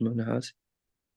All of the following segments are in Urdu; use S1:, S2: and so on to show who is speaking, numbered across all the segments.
S1: منهج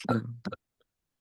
S1: آه.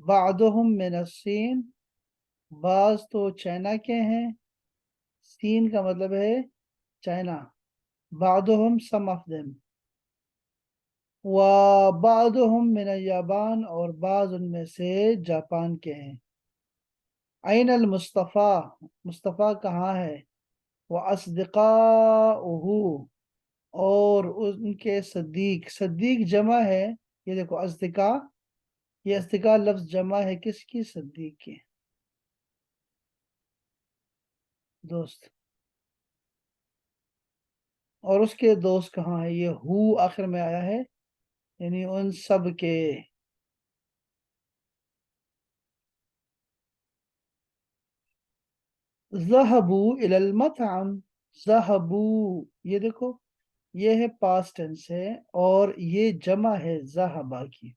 S2: بعضهم من الصین، بعض تو چائنا کے ہیں، سین کا مطلب ہے چائنا، بعضهم some of them، وبعضهم من اليابان، اور بعض ان میں سے جاپان کے ہیں۔ این المصطفیٰ، مصطفیٰ کہاں ہے؟ وہ اصدقاؤہ، اور ان کے صدیق، صدیق جمع ہے، یہ دیکھو اصدقاء، یہ اصدقاء لفظ جمع ہے کس کی؟ صدیق کی، دوست، اور اس کے دوست کہاں ہے؟ یہ ہو آخر میں آیا ہے، یعنی ان سب کے۔ ذہبوا الی المطعم، ذہبوا، یہ دیکھو یہ ہے پاسٹ ٹینس ہے، اور یہ جمع ہے ذہبا کی،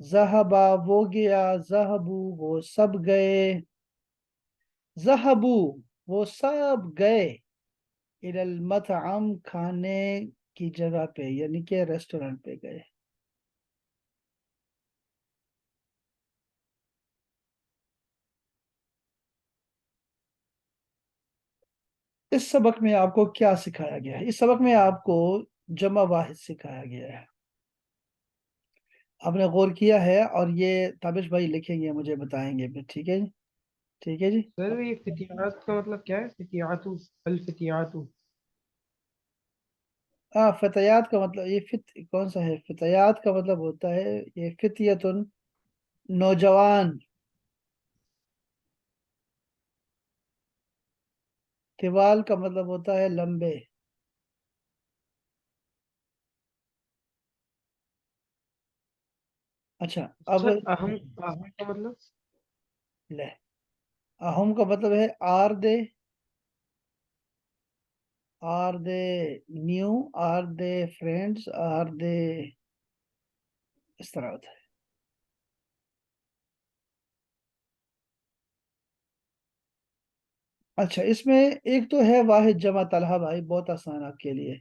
S2: ذہبا وہ گیا، ذہبوا وہ سب گئے، ذہبوا وہ سب گئے، الی المطعم کھانے کی جگہ پہ، یعنی کہ ریسٹورنٹ پہ گئے۔ اس سبق میں آپ کو کیا سکھایا گیا ہے؟ اس سبق میں آپ کو جمع واحد سکھایا گیا ہے، آپ نے غور کیا ہے، اور یہ تابش بھائی لکھیں گے، مجھے بتائیں گے پھر، ٹھیک ہے جی؟ ٹھیک ہے جی۔
S3: سر یہ فتیات کا مطلب کیا ہے؟ فتیاتو، الفتیاتو۔
S2: ہاں، فتیات کا مطلب یہ کون سا ہے؟ فتیات کا مطلب ہوتا ہے یہ فتیتن، نوجوان، طوال کا مطلب ہوتا ہے لمبے۔ اچھا اب
S3: سر اہم، اہم کا مطلب؟
S2: لے، اہم کا مطلب ہے are they new, are they friends, are they, اس طرح ہوتا ہے۔ اچھا اس میں ایک تو ہے واحد جمع طلحہ بھائی، بہت آسان آپ کے لیے،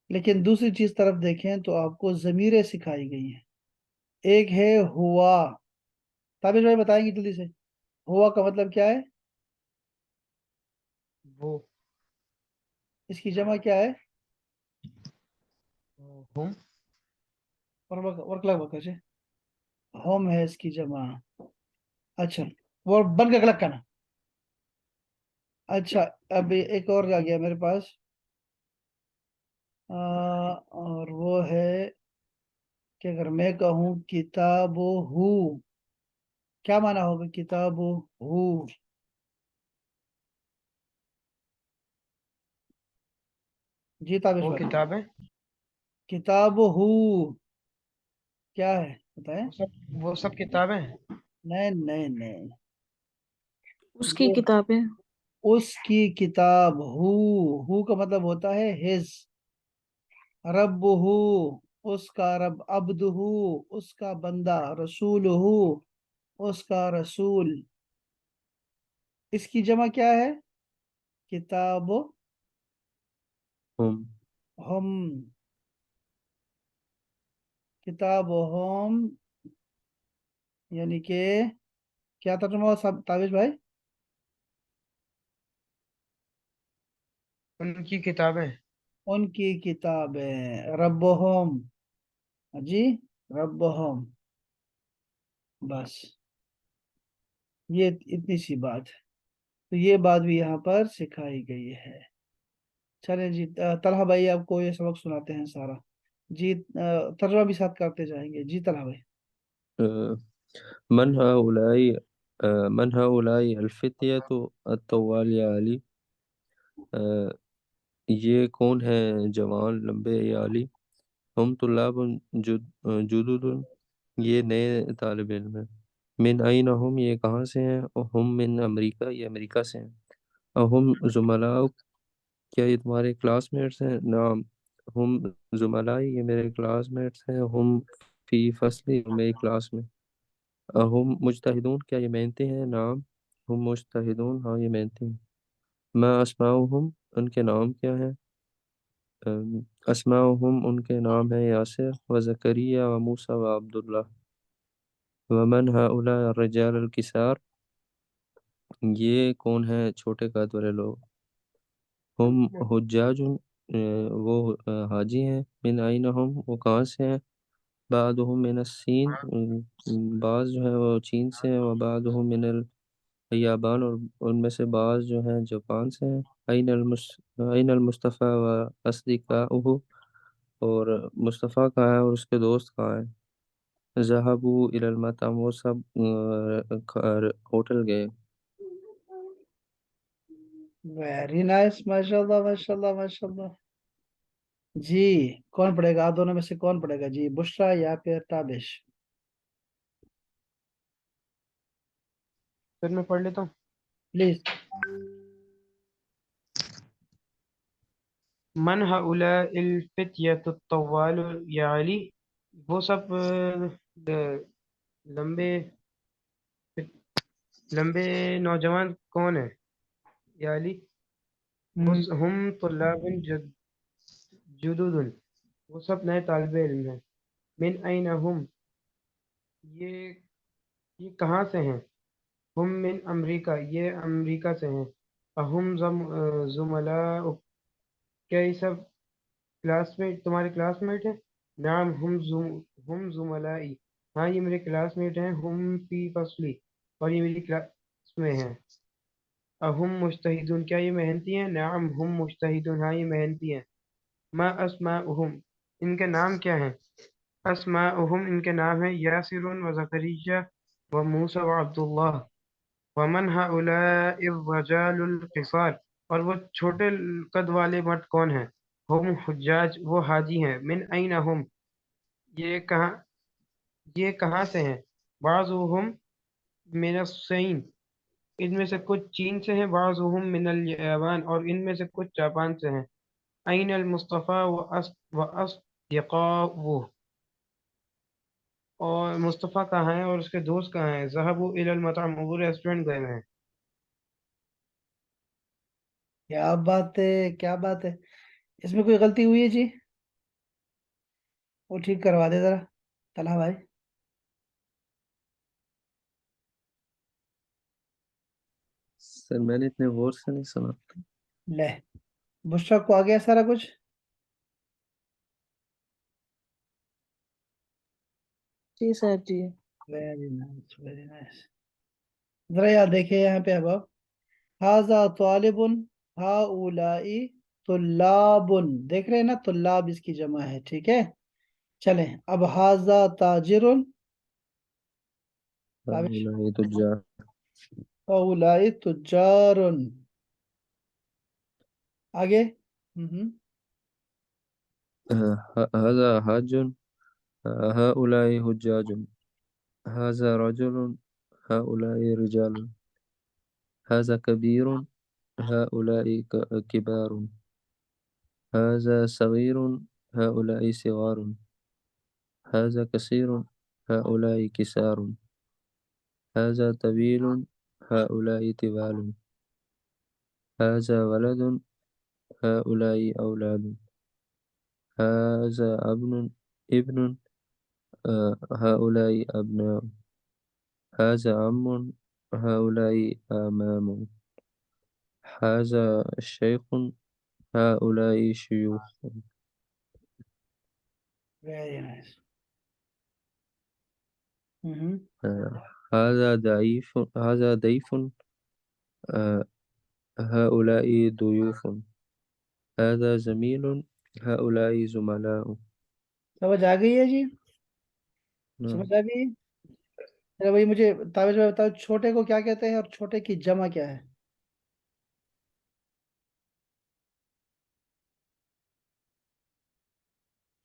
S2: لیکن دوسری چیز طرف دیکھیں تو آپ کو ضمیریں سکھائی گئی ہیں۔ ایک ہے ہوا، تابش بھائی بتائیں گے جلدی سے، ہوا کا مطلب کیا ہے؟
S3: وہ،
S2: اس کی جمع کیا ہے؟
S3: ہم،
S2: ورک لگ بکر ہوم ہے اس کی جمع۔ اچھا وہ بن کے کلک کرنا۔ اچھا اب ایک اور آ گیا میرے پاس، اور وہ ہے کہ اگر میں کہوں کتاب ہو، کیا معنی ہوگا کتاب ہو؟ جی تابش
S3: وہ
S2: بھائی،
S3: کتابیں،
S2: کتاب ہو کیا ہے بتائیں؟
S3: وہ سب کتابیں۔
S2: نہیں نہیں نہیں،
S4: اس کی
S2: یہ
S4: کتابیں۔
S2: اس کی کتاب، ہو کا مطلب ہوتا ہے ہز، رب ہو اس کا رب، عبد ہو اس کا بندہ، رسول ہو اس کا رسول، اس کی جمع کیا ہے؟ کتاب
S1: ہم
S2: ہم، کتاب ہم، یعنی کہ کیا ترجمہ ہو سب تابش بھائی؟
S3: ان کی کتابیں۔
S2: ان کی کتابیں، ربہم، جی ربہم، بس یہ اتنی سی بات ہے، تو یہ بات بھی یہاں پر سکھائی گئی ہے۔ چلیں جی، طلحہ بھائی آپ کو یہ سبق سناتے ہیں سارا جی، ترجمہ بھی ساتھ کرتے جائیں گے جی طلحہ بھائی۔
S1: من هؤلاء من هؤلاء الفتية الطوال يا علي؟ یہ کون ہیں جوان لمبے یا علی؟ ہم طلاب جدد، یہ نئے طالب علم ہیں۔ من این ہم، یہ کہاں سے ہیں؟ ہم من امریکہ، یہ امریکہ سے ہیں۔ ہم زملاء، کیا یہ تمہارے کلاس میٹس ہیں؟ نعم ہم زملائی، یہ میرے کلاس میٹس ہیں۔ ہم فی فصلی، میری کلاس میں۔ ہم مجتہدون، کیا یہ محنتی ہیں؟ نعم ہم مجتہدون، ہاں یہ محنتی ہیں۔ ما اسماؤہم، ان کے نام کیا ہیں؟ اسماؤہم، ان کے نام ہیں یاسر و زکریہ و موسیٰ و عبداللہ۔ ومن هؤلاء الرجال الکسار، یہ کون ہیں چھوٹے قد والے لوگ؟ ہم حجاج، وہ حاجی ہیں، من آئین ہم، وہ کہاں سے ہیں؟ بعضهم من الصین، بعض جو ہے وہ چین سے ہیں، وبعضهم من الیابان، اور ان میں سے بعض جو ہیں جاپان سے ہیں۔ این المصطفیٰ و اصدقاؤہ، اور مصطفیٰ کہاں ہے اور اس کے دوست کہاں ہیں؟ ذهبوا الی المطعم، وہ سب ہوٹل گئے۔
S2: ویری نائس، ماشاء اللہ ماشاء اللہ ماشاء اللہ۔ جی کون پڑھے گا؟ آپ دونوں میں سے کون پڑھے گا؟ جی بشرا یا پھر تابش؟
S3: پھر میں پڑھ لیتا ہوں۔
S2: پلیز۔
S3: من هؤلاء الفتية الطوال یا علی، وہ سب لمبے لمبے نوجوان کون ہیں یا علی؟ ہم طلاب جدد، وہ سب نئے طالب علم ہیں۔ من این ہم، یہ یہ کہاں سے ہیں؟ ہم من امریکہ، یہ امریکہ سے ہیں۔ اہم زملاء، کیا یہ سب کلاس میٹ تمہارے کلاس میٹ ہیں؟ نعم ہم زملائی، ہاں یہ میرے کلاس میٹ ہیں۔ ہم فی فصلی، اور یہ میری کلاس میں ہیں۔ اہم مجتہدون، کیا یہ محنتی ہیں؟ نعم ہم مجتہدون، ہاں یہ محنتی ہیں۔ ما اسماؤہم، ان کے نام کیا ہیں؟ اسماؤہم، ان کے نام ہیں یاسر و زکریا و موسیٰ و عبداللہ۔ ومن هؤلاء الرجال القصار، اور وہ چھوٹے قد والے مرد کون ہیں؟ ہم حجاج، وہ حاجی ہیں۔ من این ہم، یہ کہاں سے ہیں؟ بعضهم من الصین، ان میں سے کچھ چین سے ہیں۔ بعضهم من الیابان، اور ان میں سے کچھ جاپان سے ہیں۔ این المصطفیٰ و اصدقاؤہ، اور مصطفیٰ کہاں ہیں اور اس کے دوست کہاں ہیں؟ ذهبوا الی المطعم، وہ ریسٹورنٹ گئے ہیں۔
S2: کیا بات ہے، کیا بات ہے! اس میں کوئی غلطی ہوئی ہے جی؟ وہ ٹھیک کروا دے ذرا طلحہ بھائی۔
S1: سر میں نے اتنے غور سے نہیں سنا۔
S2: لے، بشرا کو آ گیا سارا کچھ؟
S4: جی سر جی۔
S2: Very nice very nice. ذرا یاد دیکھیے یہاں پہ اب ہاذا طالب، ہاؤلائی طلاب، دیکھ رہے ہیں نا، طلاب اس کی جمع ہے، ٹھیک ہے۔ چلیں اب ہاذا تاجر، تابش،
S1: ہؤلاء تجار،
S2: ہاؤلائی تجار، آگے۔ ہم۔
S1: هذا حاج، هؤلاء حجاج، هذا رجل، هؤلاء رجال، هذا كبير، هؤلاء كبار، هذا صغير، هؤلاء صغار، هذا كثير، هؤلاء كسار، هذا طويل، هؤلاء طوال، هذا ولد، هؤلاء أولاد، هذا ابن، هؤلاء أبناء، هذا عم، هؤلاء أعمام، هذا شيخ، هؤلاء شيوخ،
S2: ویری نائس۔
S1: هذا ضيف، هؤلاء ضيوف، هذا زميل، هؤلاء زملاء۔
S2: سمجھ آ گئی ہے جی؟
S1: نعم۔
S2: سمجھ آ گئی؟ چلو بھائی مجھے تابش بھائی بتاؤ، چھوٹے کو کیا کہتے ہیں اور چھوٹے کی جمع کیا ہے؟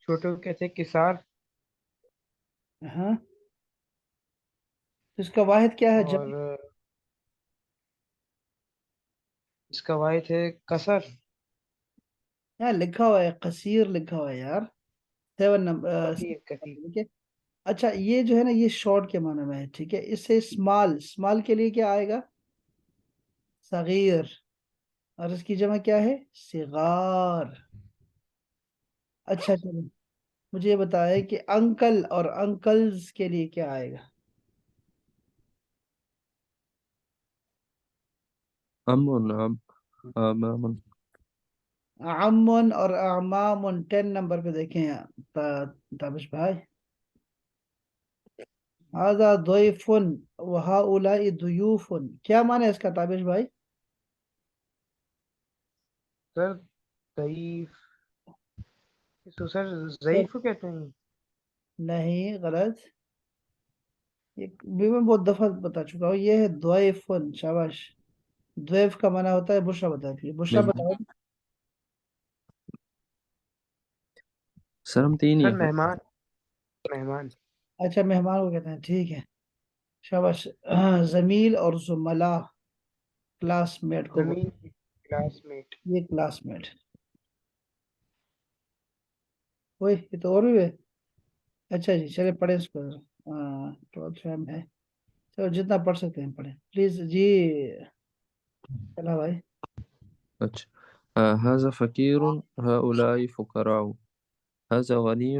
S3: چھوٹے کو کہتے ہیں کسار،
S2: ہاں، اس کا واحد کیا ہے
S3: اور
S2: جمع؟
S3: اس کا واحد ہے کسر۔
S2: یہاں لکھا ہوا ہے قصیر، لکھا ہوا ہے یار، 7 نمبر
S3: کثیر کثیر۔
S2: ٹھیک ہے۔ اچھا یہ جو ہے نا، یہ شارٹ کے معنی میں ہے، ٹھیک ہے۔ اس سے اسمال، اسمال کے لیے کیا آئے گا؟ صغیر، اور اس کی جمع کیا ہے؟ صغار۔ اچھا چلو، مجھے یہ بتائے کہ انکل اور انکلز کے لیے کیا آئے گا؟
S1: عم آمام
S2: عمن اور اعمام 10 نمبر پہ دیکھیں تابش بھائی. هذا ضيف وهؤلاء ضيوف. کیا معنی ہے اس کا تابش بھائی؟
S3: سر ضعیف، اس کو سر ضعیف کو کہتے ہیں.
S2: نہیں، غلط. یہ بھی میں بہت دفعہ بتا چکا ہوں. یہ ہے ضیفن. شاباش. ضیف کا معنی ہوتا ہے. بشرا بتاتی ہے. بشرا بتاؤ.
S1: سر ہم تین ہی
S3: سر
S1: ہیں.
S3: مہمان، مہمان.
S2: اچھا مہمان کو کہتے ہیں. ٹھیک ہے. شاباش. زمیل اور زملا کلاس میٹ کو
S3: زمین کلاس میٹ.
S2: یہ کلاس میٹ. وہی یہ تو اور بھی ہے. اچھا جی چلے پڑھیں اس کو. ٹویلتھ فیم ہے. چلو جتنا پڑھ سکتے ہیں پڑھیں پلیز جی. چلا بھائی.
S1: اچھا هذا فقير هؤلاء فقراء هذا غني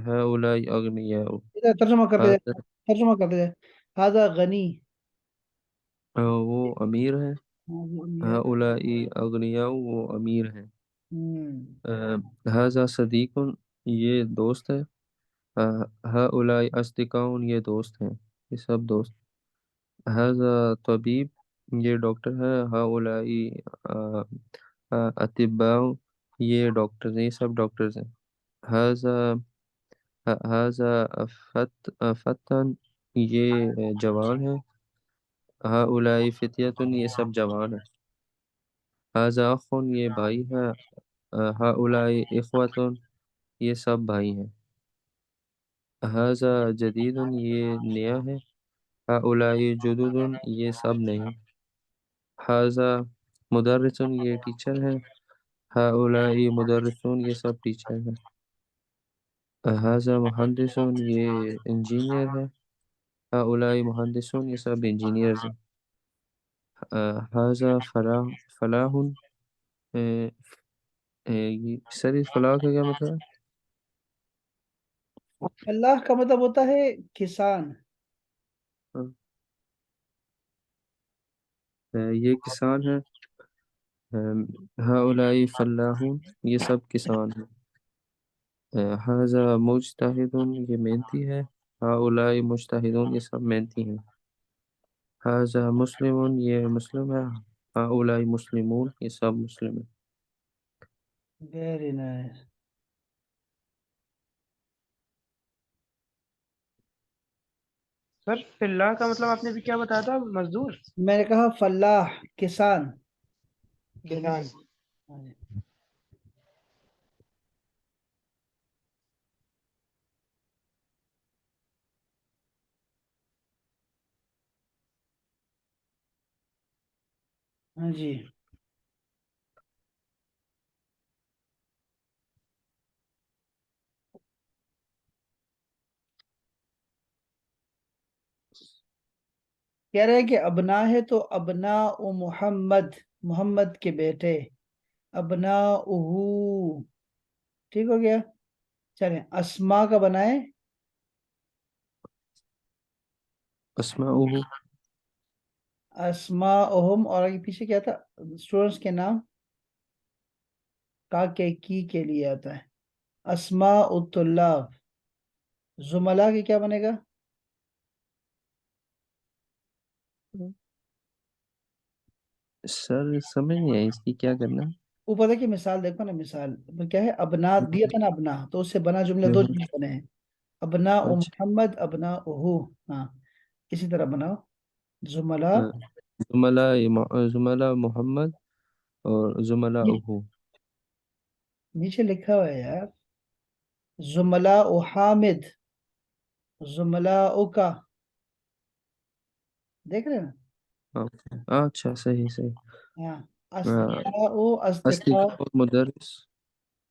S1: هؤلاء أغنياء
S2: ادھر ترجمہ کر دے.
S1: هذا
S2: ترجمہ کر دے. هذا غنی.
S1: وہ امیر ہے،
S2: امیر.
S1: هؤلاء أغنياء وہ امیر ہیں.
S2: ہم.
S1: هذا صدیق یہ دوست ہے، هؤلاء أصدقاء یہ دوست ہیں، یہ سب دوست. هذا طبیب یہ ڈاکٹر ہے، هؤلاء اطباء یہ ڈاکٹر ہیں، یہ سب ڈاکٹرز ہیں. هذا فتن یہ جوان ہے، هؤلاء فتیۃ یہ سب جوان ہیں. هذا اخ یہ بھائی ہے، هؤلاء اخوۃ یہ سب بھائی ہیں. هذا جدید یہ نیا ہے، هؤلاء جدد یہ سب نئے. هذا مدرس یہ ٹیچر ہے، هؤلاء مدرسون یہ سب ٹیچر ہیں. هذا مہندس یہ انجینئر ہے، هؤلاء مہندسون یہ سب انجینئرز ہیں. هذا فلاح سر اس فلاح کا کیا مطلب ہے؟
S2: اللہ کا مطلب ہوتا ہے کسان.
S1: یہ کسان ہے، هؤلاء فلاحون یہ سب کسان ہیں. هذا مجتہد یہ محنتی ہے، هؤلاء مجتہدون یہ سب محنتی ہیں. هذا مسلم یہ مسلم ہے، هؤلاء مسلمون یہ سب مسلم ہیں.
S2: Very nice.
S3: سر فی اللہ کا مطلب آپ نے بھی کیا بتایا تھا؟ مزدور،
S2: میں نے کہا فلاح کسان.
S3: کسان.
S2: ہاں جی. کہہ رہے ہیں کہ ابنا ہے تو ابنا محمد، محمد کے بیٹے. ابنا ٹھیک ہو گیا. چلیں اسما کا بنائیں.
S1: اسماؤہ
S2: اسما اہم اور آگے پیچھے کیا تھا؟ اسٹوڈنٹس کے نام کا کے لیے آتا ہے. اسماء الطلاب. زملا کے کیا بنے گا؟
S1: سر سمجھ نہیں آئی اس کی کیا کرنا ہے.
S2: اوپر دیکھیے مثال دیکھو نا. مثال کیا ہے؟ ابنا دیا تھا نا. ابنا تو اس سے بنا جملہ دو جملے بنے ہیں. ابنا
S1: اچھا
S2: محمد ابنا ہاں اسی طرح بناؤ. زملا
S1: زملہ محمد اور زملہ اہو.
S2: نیچے لکھا ہوا ہے یار. زملا حامد، زملا کا. دیکھ رہے ہیں نا؟
S1: اچھا صحیح صحیح.
S2: ہاں. اصدقاء
S1: اصدقاء مدرس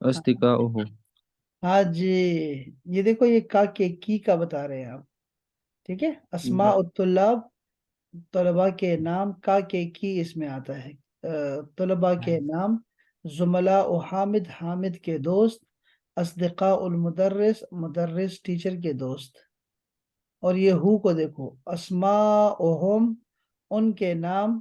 S1: اصدقاء اہو.
S2: ہاں جی. یہ دیکھو یہ کا کے کی کا بتا رہے ہیں آپ. ٹھیک ہے. اسماء الطلاب طلباء کے نام. کا کے کی اس میں آتا ہے. طلباء کے نام. زملاء حامد حامد کے دوست. اصدقاء المدرس مدرس ٹیچر کے دوست. اور یہ ہو کو دیکھو. اسماءہم ان کے نام.